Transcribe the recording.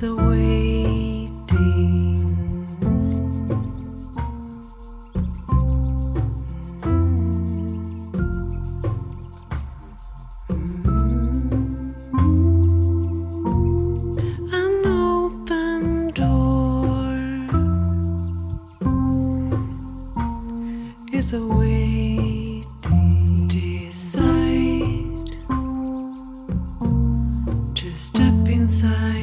is awaiting. An open door is awaiting. Decide to step inside.